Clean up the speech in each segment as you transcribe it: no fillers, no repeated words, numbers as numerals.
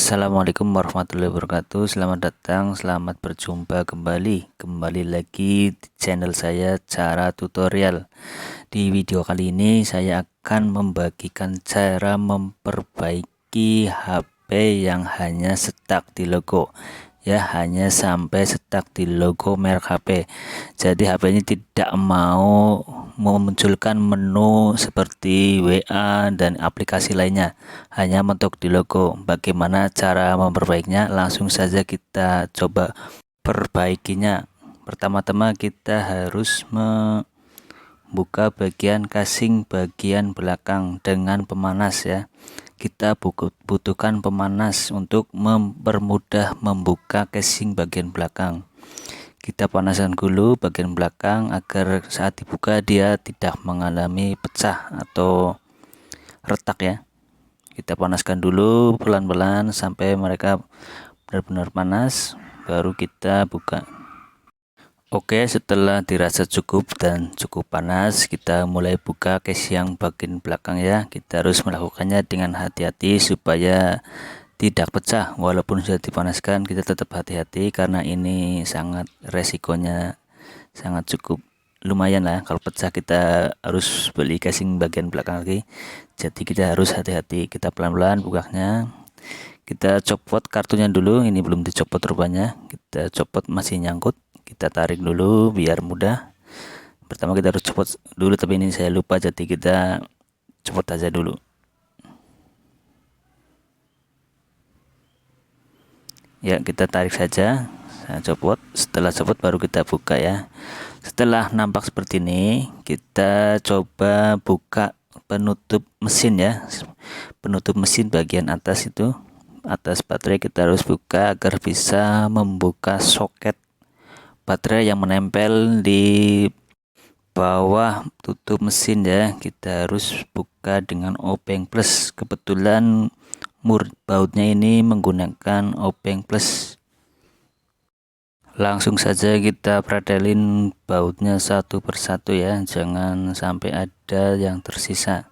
Assalamualaikum warahmatullahi wabarakatuh. Selamat datang, selamat berjumpa kembali lagi di channel saya Cara Tutorial. Di video kali ini saya akan membagikan cara memperbaiki HP yang hanya stuck di logo, ya, hanya sampai stuck di logo merek HP. Jadi HP ini tidak mau memunculkan menu seperti WA dan aplikasi lainnya, hanya mentok di logo. Bagaimana cara memperbaikinya? Langsung saja kita coba perbaikinya. Pertama-tama kita harus membuka bagian casing bagian belakang dengan pemanas, ya. Kita butuhkan pemanas untuk mempermudah membuka casing bagian belakang. Kita panaskan dulu bagian belakang agar saat dibuka dia tidak mengalami pecah atau retak, ya. Kita panaskan dulu pelan-pelan sampai mereka benar-benar panas, baru kita buka. Oke, setelah dirasa cukup dan cukup panas, kita mulai buka case yang bagian belakang, ya. Kita harus melakukannya dengan hati-hati supaya tidak pecah. Walaupun sudah dipanaskan, kita tetap hati-hati karena ini sangat resikonya sangat cukup lumayan lah. Kalau pecah kita harus beli casing bagian belakang lagi. Jadi kita harus hati-hati. Kita pelan-pelan bukanya. Kita copot kartunya dulu. Ini belum dicopot rupanya. Kita copot masih nyangkut. Kita tarik dulu biar mudah. Pertama kita harus copot dulu, tapi ini saya lupa, jadi kita copot aja dulu. Ya, kita tarik saja. Saya copot. Setelah copot baru kita buka, ya. Setelah nampak seperti ini, kita coba buka penutup mesin, ya. Penutup mesin bagian atas itu, atas baterai kita harus buka agar bisa membuka soket baterai yang menempel di bawah tutup mesin, ya. Kita harus buka dengan obeng plus. Kebetulan bautnya ini menggunakan obeng plus. Langsung saja kita pretelin bautnya satu persatu, ya, jangan sampai ada yang tersisa.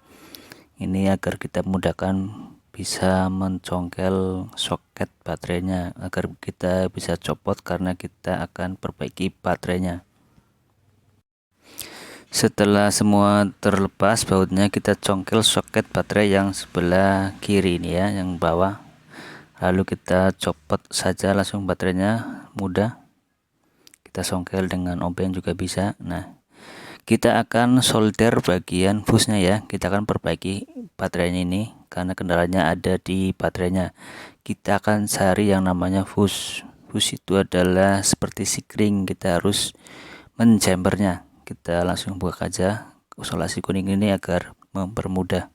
Ini agar kita mudahkan bisa mencongkel soket baterainya, agar kita bisa copot karena kita akan perbaiki baterainya. Setelah semua terlepas bautnya, kita congkel soket baterai yang sebelah kiri ini, ya, yang bawah. Lalu kita copot saja langsung baterainya, mudah. Kita songkel dengan obeng juga bisa. Nah, kita akan solder bagian fuse-nya, ya. Kita akan perbaiki baterainya ini karena kendalanya ada di baterainya. Kita akan cari yang namanya fuse. Fuse itu adalah seperti sikring, kita harus menjampernya. Kita langsung buka aja isolasi kuning ini agar mempermudah.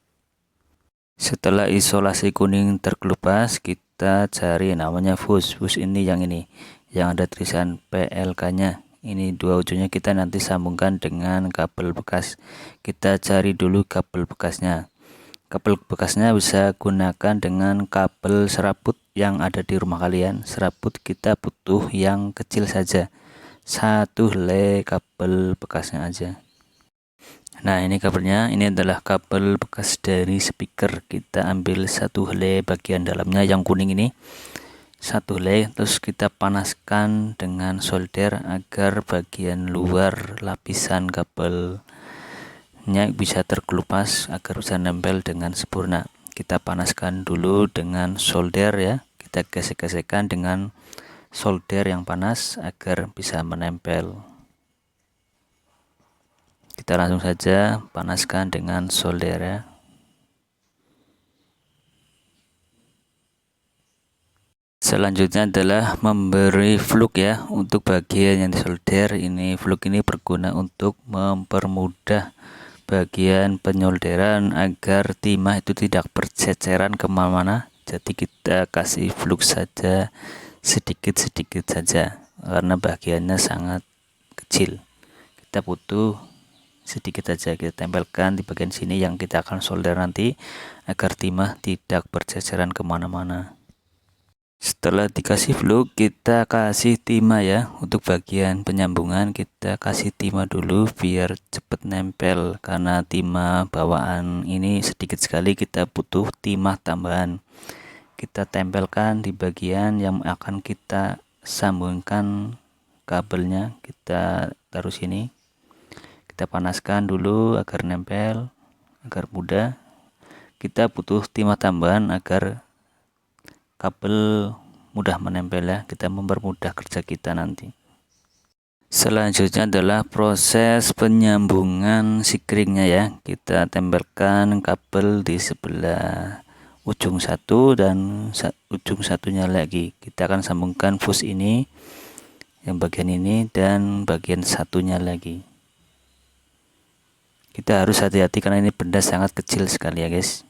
Setelah isolasi kuning terkelupas, kita cari namanya fuse. Fuse ini yang ada tulisan PLK-nya. Ini dua ujungnya kita nanti sambungkan dengan kabel bekas. Kita cari dulu kabel bekasnya. Kabel bekasnya bisa gunakan dengan kabel serabut yang ada di rumah kalian. Serabut kita butuh yang kecil saja, satu helai kabel bekasnya aja. Nah, ini kabelnya. Ini adalah kabel bekas dari speaker. Kita ambil satu helai bagian dalamnya yang kuning ini, satu helai, terus kita panaskan dengan solder agar bagian luar lapisan kabelnya bisa terkelupas agar bisa nempel dengan sempurna. Kita panaskan dulu dengan solder, ya. Kita gesek-gesekkan dengan solder yang panas agar bisa menempel. Kita langsung saja panaskan dengan solder, ya. Selanjutnya adalah memberi fluk, ya, untuk bagian yang disolder. Ini fluk ini berguna untuk mempermudah bagian penyolderan agar timah itu tidak berceceran kemana-mana. Jadi kita kasih fluk saja sedikit-sedikit saja karena bagiannya sangat kecil. Kita butuh sedikit saja, kita tempelkan di bagian sini yang kita akan solder nanti agar timah tidak berceceran kemana-mana. Setelah dikasih fluk, kita kasih timah, ya. Untuk bagian penyambungan kita kasih timah dulu biar cepat nempel, karena timah bawaan ini sedikit sekali, kita butuh timah tambahan. kita tempelkan di bagian yang akan kita sambungkan kabelnya. Kita taruh sini, kita panaskan dulu agar nempel, agar mudah. Kita butuh timah tambahan agar kabel mudah menempel ya, kita mempermudah kerja kita nanti. Selanjutnya adalah proses penyambungan sikringnya ya. Kita tempelkan kabel di sebelah ujung satu dan ujung satunya lagi. Kita akan sambungkan fuse ini, yang bagian ini dan bagian satunya lagi. Kita harus hati-hati karena ini benda sangat kecil sekali ya guys.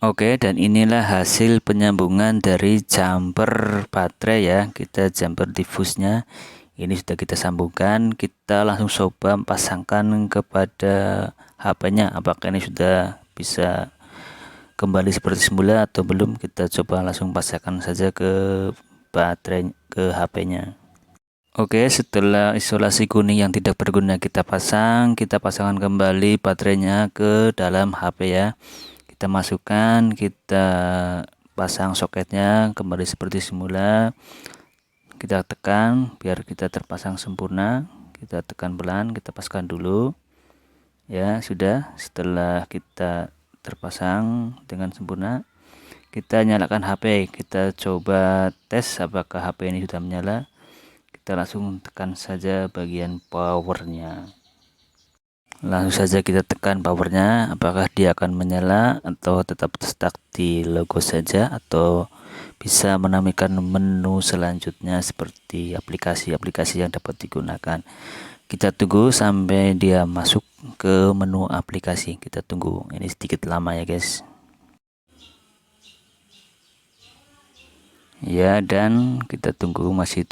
Oke, dan inilah hasil penyambungan dari jumper baterai ya. Kita jumper diffuse-nya ini sudah kita sambungkan. Kita langsung coba pasangkan kepada HP-nya, apakah ini sudah bisa kembali seperti semula atau belum. Kita coba langsung pasangkan saja ke baterai, ke HP-nya. Oke, setelah isolasi kuning yang tidak berguna kita pasangkan kembali baterainya ke dalam HP ya. Kita masukkan, kita pasang soketnya kembali seperti semula. Kita tekan biar kita terpasang sempurna. Kita tekan pelan, kita paskan dulu ya. Sudah, setelah kita terpasang dengan sempurna, kita nyalakan HP. Kita coba tes apakah HP ini sudah menyala. Kita langsung tekan saja bagian powernya. Langsung saja kita tekan powernya, apakah dia akan menyala atau tetap stuck di logo saja, atau bisa menampilkan menu selanjutnya seperti aplikasi-aplikasi yang dapat digunakan. Kita tunggu sampai dia masuk ke menu aplikasi. Kita tunggu, ini sedikit lama ya guys ya, dan kita tunggu masih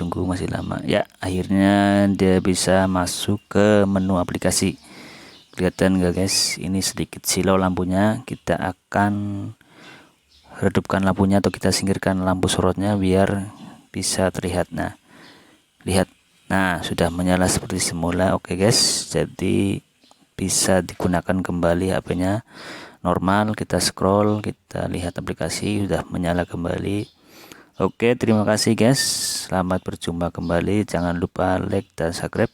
lama ya. Akhirnya dia bisa masuk ke menu aplikasi. Kelihatan nggak guys, ini sedikit silau lampunya. Kita akan redupkan lampunya atau kita singkirkan lampu sorotnya biar bisa terlihat. Nah, lihat, nah sudah menyala seperti semula. Oke guys, jadi bisa digunakan kembali HP-nya normal. Kita scroll, kita lihat aplikasi, sudah menyala kembali. Oke, terima kasih guys, selamat berjumpa kembali. Jangan lupa like dan subscribe.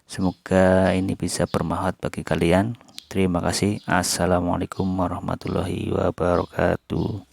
Semoga ini bisa bermanfaat bagi kalian. Terima kasih. Assalamualaikum warahmatullahi wabarakatuh.